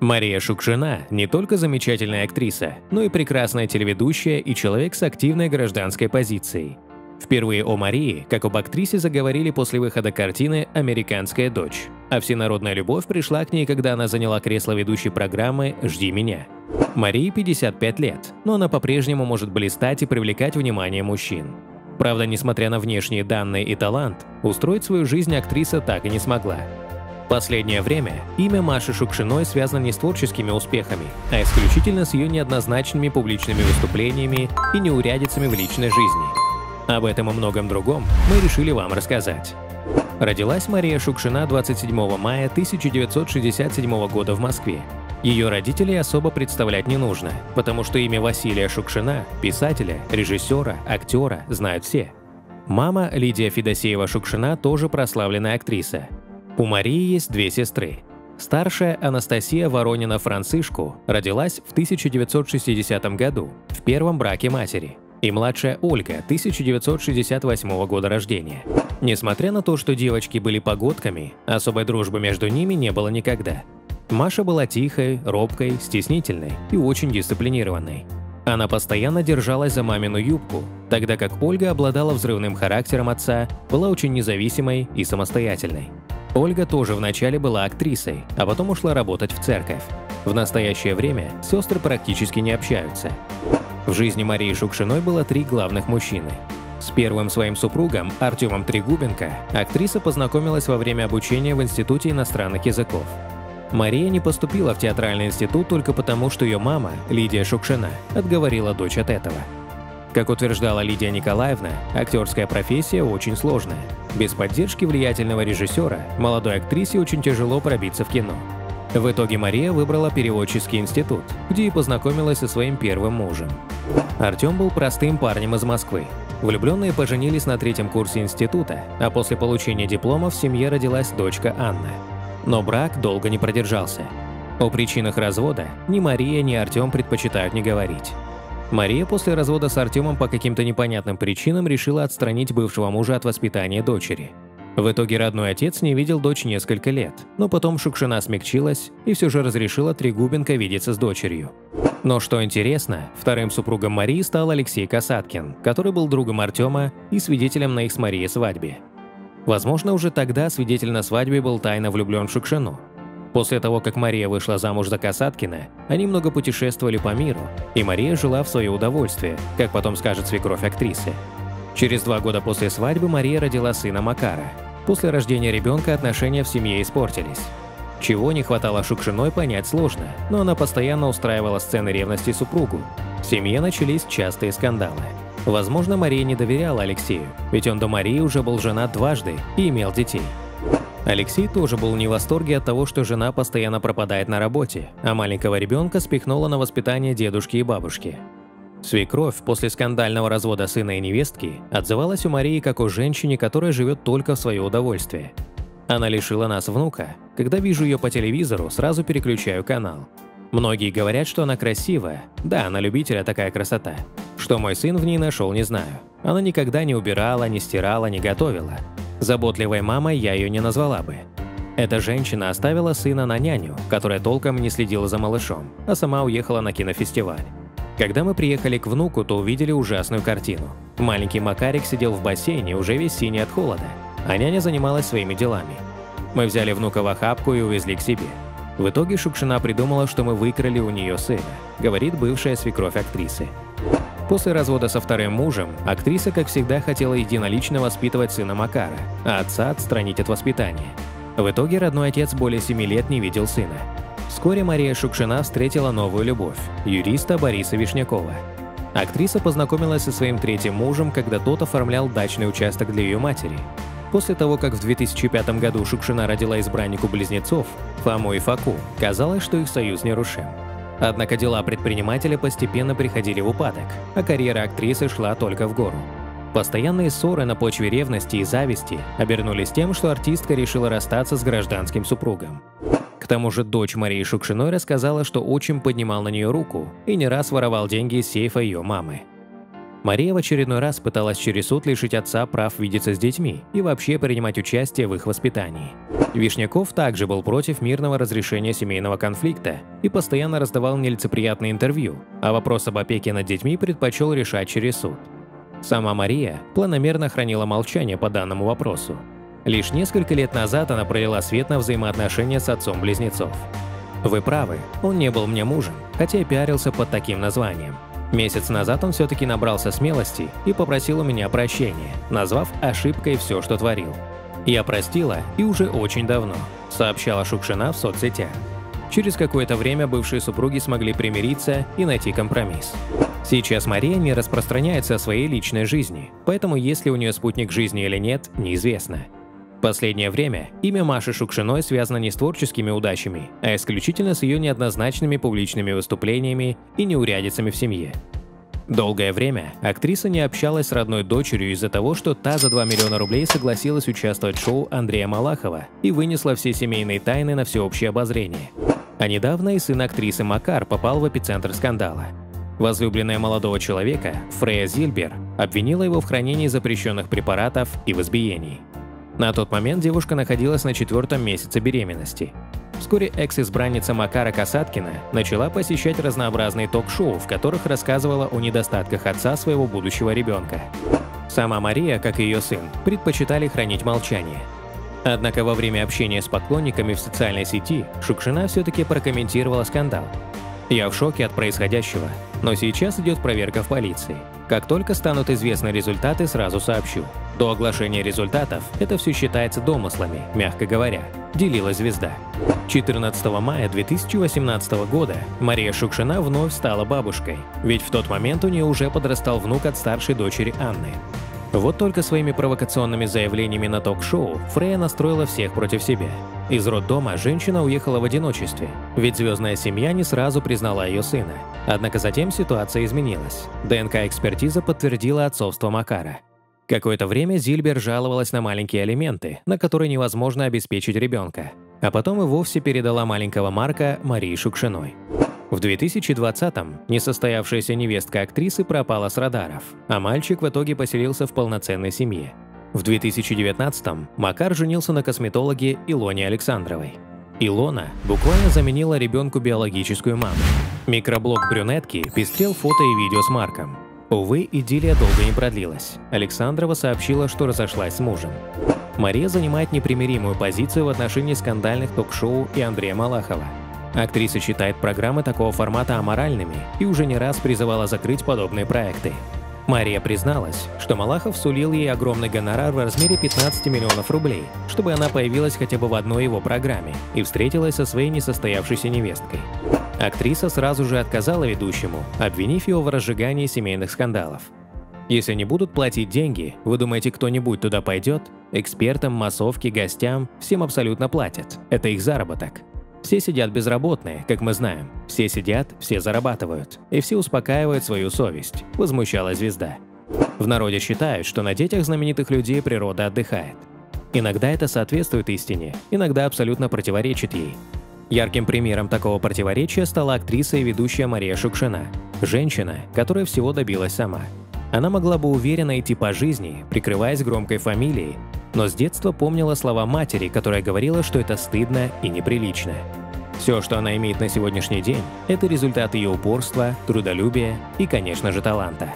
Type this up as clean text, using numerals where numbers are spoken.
Мария Шукшина не только замечательная актриса, но и прекрасная телеведущая и человек с активной гражданской позицией. Впервые о Марии, как об актрисе, заговорили после выхода картины «Американская дочь», а всенародная любовь пришла к ней, когда она заняла кресло ведущей программы «Жди меня». Марии 55 лет, но она по-прежнему может блистать и привлекать внимание мужчин. Правда, несмотря на внешние данные и талант, устроить свою жизнь актриса так и не смогла. Последнее время имя Маши Шукшиной связано не с творческими успехами, а исключительно с ее неоднозначными публичными выступлениями и неурядицами в личной жизни. Об этом и многом другом мы решили вам рассказать. Родилась Мария Шукшина 27 мая 1967 года в Москве. Ее родителей особо представлять не нужно, потому что имя Василия Шукшина, писателя, режиссера, актера, знают все. Мама Лидия Федосеева Шукшина тоже прославленная актриса. У Марии есть две сестры. Старшая Анастасия Воронина-Францишку родилась в 1960 году в первом браке матери, и младшая Ольга 1968 года рождения. Несмотря на то, что девочки были погодками, особой дружбы между ними не было никогда. Маша была тихой, робкой, стеснительной и очень дисциплинированной. Она постоянно держалась за мамину юбку, тогда как Ольга обладала взрывным характером отца, была очень независимой и самостоятельной. Ольга тоже вначале была актрисой, а потом ушла работать в церковь. В настоящее время сестры практически не общаются. В жизни Марии Шукшиной было три главных мужчины. С первым своим супругом, Артемом Трегубенко, актриса познакомилась во время обучения в Институте иностранных языков. Мария не поступила в театральный институт только потому, что ее мама, Лидия Шукшина, отговорила дочь от этого. Как утверждала Лидия Николаевна, актерская профессия очень сложная. Без поддержки влиятельного режиссера молодой актрисе очень тяжело пробиться в кино. В итоге Мария выбрала переводческий институт, где и познакомилась со своим первым мужем. Артем был простым парнем из Москвы. Влюбленные поженились на третьем курсе института, а после получения диплома в семье родилась дочка Анна. Но брак долго не продержался. О причинах развода ни Мария, ни Артем предпочитают не говорить. Мария после развода с Артемом по каким-то непонятным причинам решила отстранить бывшего мужа от воспитания дочери. В итоге родной отец не видел дочь несколько лет, но потом Шукшина смягчилась и все же разрешила Трегубенко видеться с дочерью. Но что интересно, вторым супругом Марии стал Алексей Касаткин, который был другом Артема и свидетелем на их с Марией свадьбе. Возможно, уже тогда свидетель на свадьбе был тайно влюблен в Шукшину. После того, как Мария вышла замуж за Касаткина, они много путешествовали по миру, и Мария жила в свое удовольствие, как потом скажет свекровь актрисы. Через 2 года после свадьбы Мария родила сына Макара. После рождения ребенка отношения в семье испортились. Чего не хватало Шукшиной, понять сложно, но она постоянно устраивала сцены ревности супругу. В семье начались частые скандалы. Возможно, Мария не доверяла Алексею, ведь он до Марии уже был женат дважды и имел детей. Алексей тоже был не в восторге от того, что жена постоянно пропадает на работе, а маленького ребенка спихнула на воспитание дедушки и бабушки. Свекровь после скандального развода сына и невестки отзывалась о Марии как о женщине, которая живет только в свое удовольствие. Она лишила нас внука. Когда вижу ее по телевизору, сразу переключаю канал. Многие говорят, что она красивая. Да, на любителя такая красота. Что мой сын в ней нашел, не знаю. Она никогда не убирала, не стирала, не готовила. Заботливой мамой я ее не назвала бы. Эта женщина оставила сына на няню, которая толком не следила за малышом, а сама уехала на кинофестиваль. Когда мы приехали к внуку, то увидели ужасную картину. Маленький Макарик сидел в бассейне, уже весь синий от холода, а няня занималась своими делами. Мы взяли внука в охапку и увезли к себе. В итоге Шукшина придумала, что мы выкрали у нее сына, говорит бывшая свекровь актрисы. После развода со вторым мужем актриса, как всегда, хотела единолично воспитывать сына Макара, а отца отстранить от воспитания. В итоге родной отец более 7 лет не видел сына. Вскоре Мария Шукшина встретила новую любовь – юриста Бориса Вишнякова. Актриса познакомилась со своим третьим мужем, когда тот оформлял дачный участок для ее матери. После того, как в 2005 году Шукшина родила избраннику близнецов, Фому и Факу, казалось, что их союз нерушим. Однако дела предпринимателя постепенно приходили в упадок, а карьера актрисы шла только в гору. Постоянные ссоры на почве ревности и зависти обернулись тем, что артистка решила расстаться с гражданским супругом. К тому же дочь Марии Шукшиной рассказала, что отчим поднимал на нее руку и не раз воровал деньги из сейфа ее мамы. Мария в очередной раз пыталась через суд лишить отца прав видеться с детьми и вообще принимать участие в их воспитании. Вишняков также был против мирного разрешения семейного конфликта и постоянно раздавал нелицеприятные интервью, а вопрос об опеке над детьми предпочел решать через суд. Сама Мария планомерно хранила молчание по данному вопросу. Лишь несколько лет назад она пролила свет на взаимоотношения с отцом близнецов. «Вы правы, он не был мне мужем, хотя и пиарился под таким названием. Месяц назад он все-таки набрался смелости и попросил у меня прощения, назвав ошибкой все, что творил. Я простила и уже очень давно», — сообщала Шукшина в соцсетях. Через какое-то время бывшие супруги смогли примириться и найти компромисс. Сейчас Мария не распространяется о своей личной жизни, поэтому есть ли у нее спутник жизни или нет, неизвестно. В последнее время имя Маши Шукшиной связано не с творческими удачами, а исключительно с ее неоднозначными публичными выступлениями и неурядицами в семье. Долгое время актриса не общалась с родной дочерью из-за того, что та за 2 миллиона рублей согласилась участвовать в шоу Андрея Малахова и вынесла все семейные тайны на всеобщее обозрение. А недавно и сын актрисы Макар попал в эпицентр скандала. Возлюбленная молодого человека, Фрея Зильбер, обвинила его в хранении запрещенных препаратов и в избиении. На тот момент девушка находилась на 4-м месяце беременности. Вскоре экс-избранница Макара Касаткина начала посещать разнообразные ток-шоу, в которых рассказывала о недостатках отца своего будущего ребенка. Сама Мария, как и ее сын, предпочитали хранить молчание. Однако во время общения с поклонниками в социальной сети Шукшина все-таки прокомментировала скандал. «Я в шоке от происходящего, но сейчас идет проверка в полиции. Как только станут известны результаты, сразу сообщу. До оглашения результатов это все считается домыслами, мягко говоря», – делилась звезда. 14 мая 2018 года Мария Шукшина вновь стала бабушкой, ведь в тот момент у нее уже подрастал внук от старшей дочери Анны. Вот только своими провокационными заявлениями на ток-шоу Фрея настроила всех против себя. Из роддома женщина уехала в одиночестве, ведь звездная семья не сразу признала ее сына. Однако затем ситуация изменилась. ДНК-экспертиза подтвердила отцовство Макара. Какое-то время Зильбер жаловалась на маленькие алименты, на которые невозможно обеспечить ребенка, а потом и вовсе передала маленького Марка Марии Шукшиной. В 2020-м несостоявшаяся невестка актрисы пропала с радаров, а мальчик в итоге поселился в полноценной семье. В 2019-м Макар женился на косметологе Илоне Александровой. Илона буквально заменила ребенку биологическую маму. Микроблог брюнетки пестрел фото и видео с Марком. Увы, идиллия долго не продлилась. Александрова сообщила, что разошлась с мужем. Мария занимает непримиримую позицию в отношении скандальных ток-шоу и Андрея Малахова. Актриса считает программы такого формата аморальными и уже не раз призывала закрыть подобные проекты. Мария призналась, что Малахов сулил ей огромный гонорар в размере 15 миллионов рублей, чтобы она появилась хотя бы в одной его программе и встретилась со своей несостоявшейся невесткой. Актриса сразу же отказала ведущему, обвинив его в разжигании семейных скандалов. «Если не будут платить деньги, вы думаете, кто-нибудь туда пойдет? Экспертам, массовке, гостям, всем абсолютно платят. Это их заработок. Все сидят безработные, как мы знаем. Все сидят, все зарабатывают. И все успокаивают свою совесть», – возмущалась звезда. В народе считают, что на детях знаменитых людей природа отдыхает. Иногда это соответствует истине, иногда абсолютно противоречит ей. Ярким примером такого противоречия стала актриса и ведущая Мария Шукшина. Женщина, которая всего добилась сама. Она могла бы уверенно идти по жизни, прикрываясь громкой фамилией, но с детства помнила слова матери, которая говорила, что это стыдно и неприлично. Все, что она имеет на сегодняшний день, это результат ее упорства, трудолюбия и, конечно же, таланта.